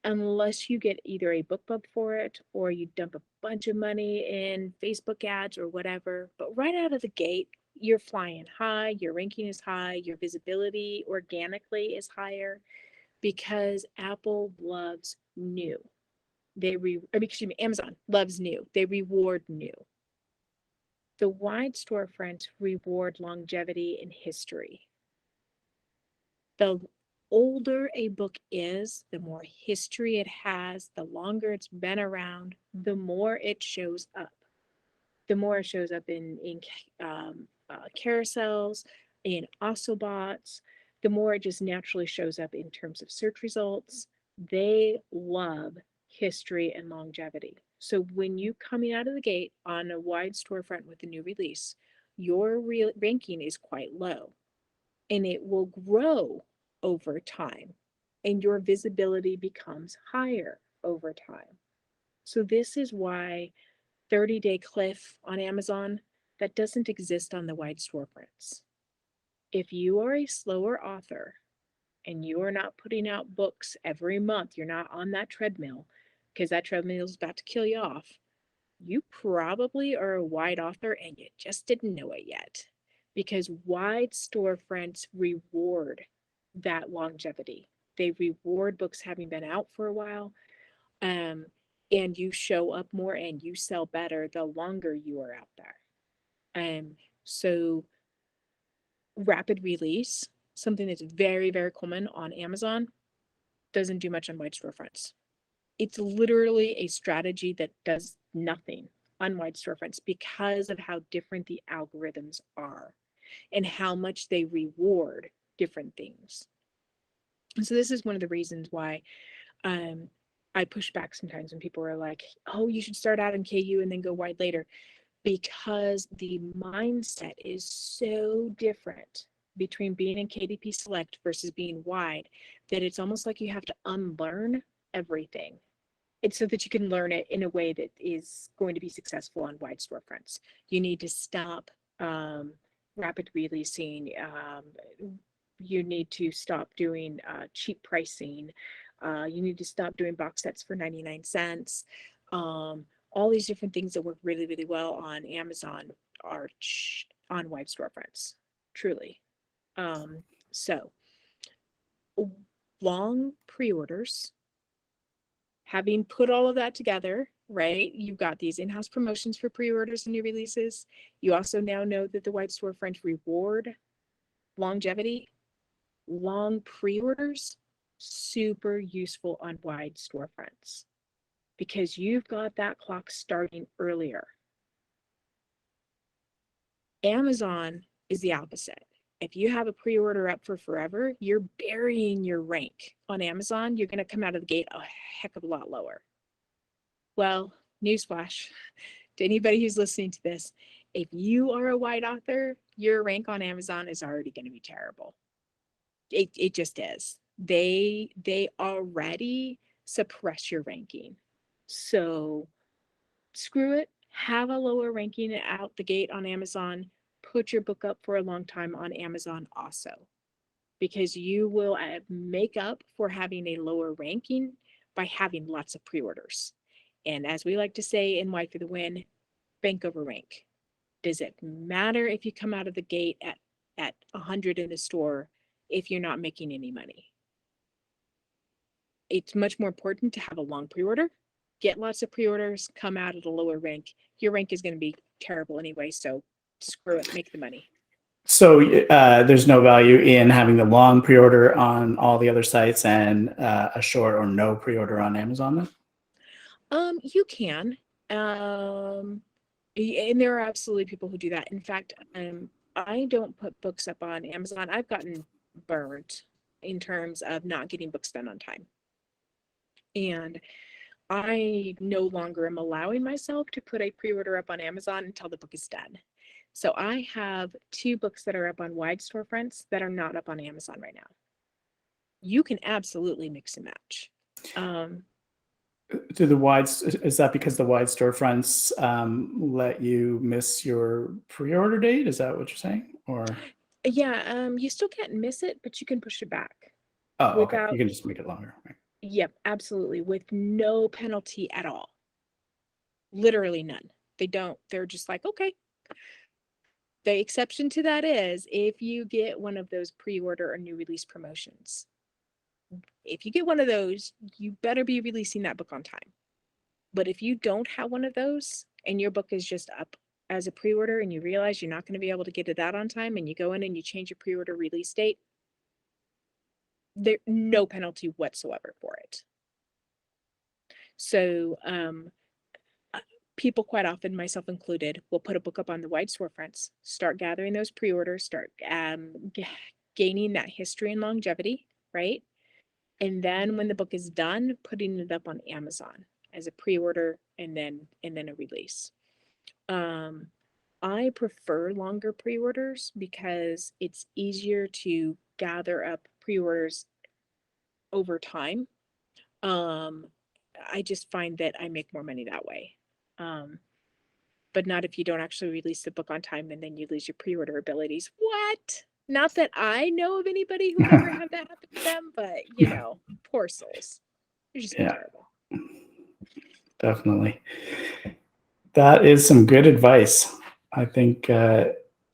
unless you get either a book bump for it or you dump a bunch of money in Facebook ads or whatever. But right out of the gate, you're flying high, your ranking is high, your visibility organically is higher because Apple loves new. Amazon loves new. They reward new. The wide storefronts reward longevity and history. The older a book is, the more history it has, the longer it's been around, the more it shows up. The more it shows up in carousels, in Ossobots, the more it just naturally shows up in terms of search results. They love history and longevity. So when you coming out of the gate on a wide storefront with a new release, your ranking is quite low, and it will grow over time, and your visibility becomes higher over time. So this is why 30-day cliff on Amazon, that doesn't exist on the wide storefronts. If you are a slower author and you are not putting out books every month, you're not on that treadmill, because that treadmill is about to kill you off, you probably are a wide author and you just didn't know it yet, because wide storefronts reward that longevity. They reward books having been out for a while. And you show up more and you sell better the longer you are out there. So rapid release, something that's very, very common on Amazon, doesn't do much on wide storefronts. It's literally a strategy that does nothing on wide storefronts because of how different the algorithms are and how much they reward different things. So this is one of the reasons why I push back sometimes when people are like, oh, you should start out in KU and then go wide later, because the mindset is so different between being in KDP Select versus being wide that it's almost like you have to unlearn everything. It's so that you can learn it in a way that is going to be successful on wide storefronts. You need to stop rapid releasing. You need to stop doing cheap pricing. You need to stop doing box sets for 99 cents. All these different things that work really, really well on Amazon are on wide storefronts, truly. So long pre-orders, having put all of that together, right? You've got these in-house promotions for pre-orders and new releases. You also now know that the wide storefront reward longevity. Long pre-orders, super useful on wide storefronts because you've got that clock starting earlier. Amazon is the opposite. If you have a pre-order up for forever, you're burying your rank on Amazon. You're going to come out of the gate a heck of a lot lower. Well, newsflash to anybody who's listening to this, if you are a wide author, your rank on Amazon is already going to be terrible. It just is. They already suppress your ranking. So screw it. Have a lower ranking out the gate on Amazon. Put your book up for a long time on Amazon also, because you will make up for having a lower ranking by having lots of pre-orders. And as we like to say in Wide for the Win, bank over rank. Does it matter if you come out of the gate at 100 in the store if you're not making any money? It's much more important to have a long pre-order, get lots of pre-orders, come out at a lower rank. Your rank is going to be terrible anyway, so screw it, make the money. So there's no value in having the long pre-order on all the other sites and a short or no pre-order on Amazon then? You can. And there are absolutely people who do that. In fact, I don't put books up on Amazon. I've gotten burnt in terms of not getting books done on time. And I no longer am allowing myself to put a pre-order up on Amazon until the book is done. So I have 2 books that are up on wide storefronts that are not up on Amazon right now. You can absolutely mix and match. Is that because the wide storefronts let you miss your pre-order date? Is that what you're saying? Or yeah, you still can't miss it, but you can push it back. Oh, okay. You can just make it longer. Right? Yep, absolutely, with no penalty at all. Literally none. They're just like, okay. The exception to that is if you get one of those pre-order or new release promotions. If you get one of those, you better be releasing that book on time. But if you don't have one of those and your book is just up as a pre-order and you realize you're not going to be able to get it out on time and you go in and you change your pre-order release date, there's no penalty whatsoever for it. So people quite often, myself included, will put a book up on the wide storefronts, start gathering those pre-orders, start gaining that history and longevity, right? And then when the book is done, putting it up on Amazon as a pre-order and then a release. I prefer longer pre-orders because it's easier to gather up pre-orders over time. I just find that I make more money that way. But not if you don't actually release the book on time and then you lose your pre-order abilities. What? Not that I know of anybody who would ever have that happen to them, but you know, poor souls. They're just terrible. Definitely. That is some good advice. I think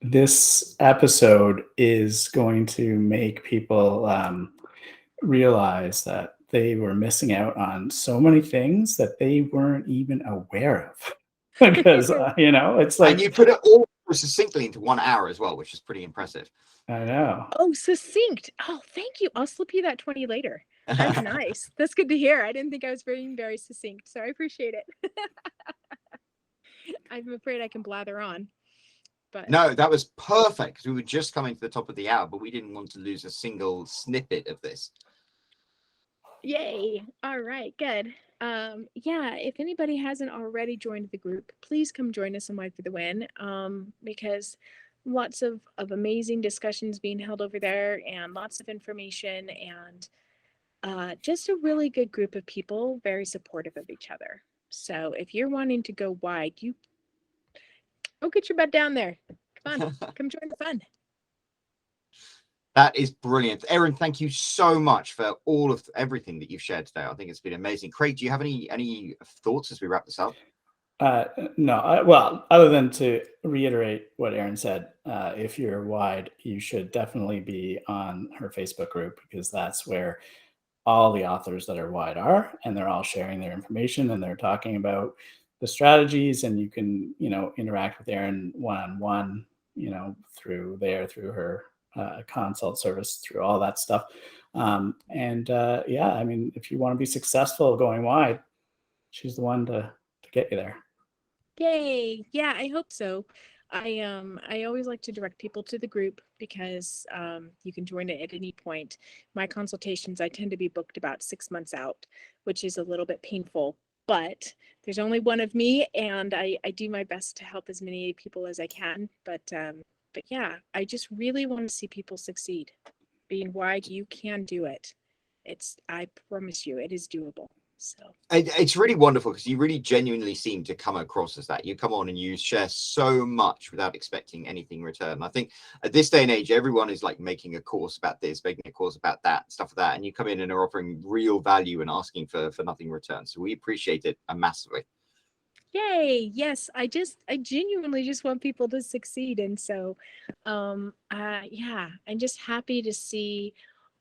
this episode is going to make people realize that they were missing out on so many things that they weren't even aware of. Because, it's And you like, put it all succinctly into 1 hour as well, which is pretty impressive. I know. Oh, succinct. Oh, thank you. I'll slip you that 20 later. That's nice. That's good to hear. I didn't think I was being very succinct, so I appreciate it. I'm afraid I can blather on. But No, that was perfect, because we were just coming to the top of the hour, but we didn't want to lose a single snippet of this. yay. All right, good. Yeah, if anybody hasn't already joined the group, please come join us in Wide for the Win, because lots of amazing discussions being held over there, and lots of information, and just a really good group of people, very supportive of each other. So if you're wanting to go wide, you go get your butt down there. Come on, come join the fun. That is brilliant. Erin, thank you so much for all of everything that you've shared today. I think it's been amazing. Craig, do you have any thoughts as we wrap this up? No, well, other than to reiterate what Erin said, if you're wide, you should definitely be on her Facebook group, because that's where all the authors that are wide are, and they're all sharing their information, and they're talking about the strategies, and you can, interact with Erin one-on-one, through her consult service, through all that stuff. Yeah, I mean, if you want to be successful going wide, she's the one to get you there. Yay. Yeah, I hope so. I always like to direct people to the group, because you can join it at any point. My consultations, I tend to be booked about 6 months out, which is a little bit painful, but there's only one of me, and I do my best to help as many people as I can. But yeah, I just really want to see people succeed. Being wide, you can do it. I promise you, it is doable. So It's really wonderful, because you really genuinely seem to come across as that. You come on and you share so much without expecting anything in return. I think at this day and age, everyone is like making a course about this, making a course about that, stuff like that. And you come in and are offering real value and asking for nothing in return. So we appreciate it massively. yay. Yes, I genuinely just want people to succeed. And so yeah, I'm just happy to see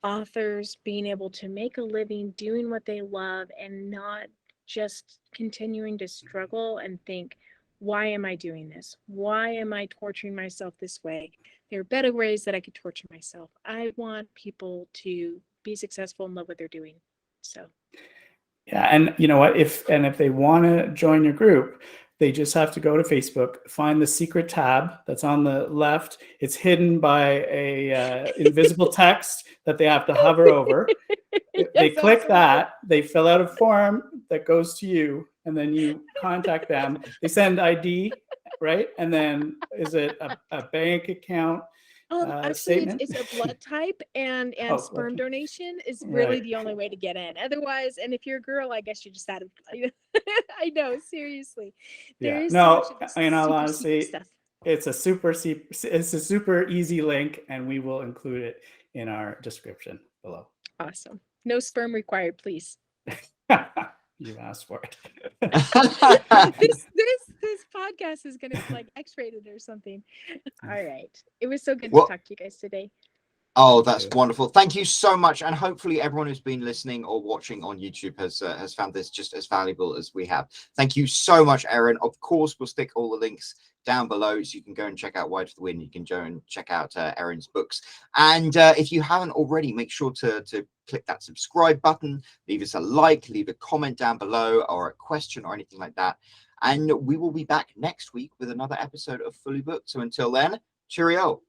authors being able to make a living doing what they love, and not just continuing to struggle and think, why am I doing this? Why am I torturing myself this way? There are better ways that I could torture myself. I want people to be successful and love what they're doing. So yeah, and you know what? If they want to join your group, they just have to go to Facebook, find the secret tab that's on the left. It's hidden by a invisible text that they have to hover over. They click that, they fill out a form that goes to you, and then you contact them. They send ID, right? And then is it a bank account? Actually, statement? it's a blood type, and sperm donation is really Right. the only way to get in. Otherwise, and if you're a girl, I guess you just had to. I know, seriously. There is no, so much in all super honesty, secret stuff. it's a super easy link, and we will include it in our description below. Awesome. No sperm required, please. You asked for it. This podcast is gonna be like X-rated or something. All right. It was so good Well, to talk to you guys today. Oh, that's wonderful. Thank you so much. And hopefully everyone who's been listening or watching on YouTube has found this just as valuable as we have. Thank you so much, Erin. Of course, we'll stick all the links down below, so you can go and check out Wide for the Win. You can go and check out Erin's books. And if you haven't already, make sure to click that subscribe button, leave us a like, leave a comment down below, or a question or anything like that. And we will be back next week with another episode of Fully Booked. So until then, cheerio.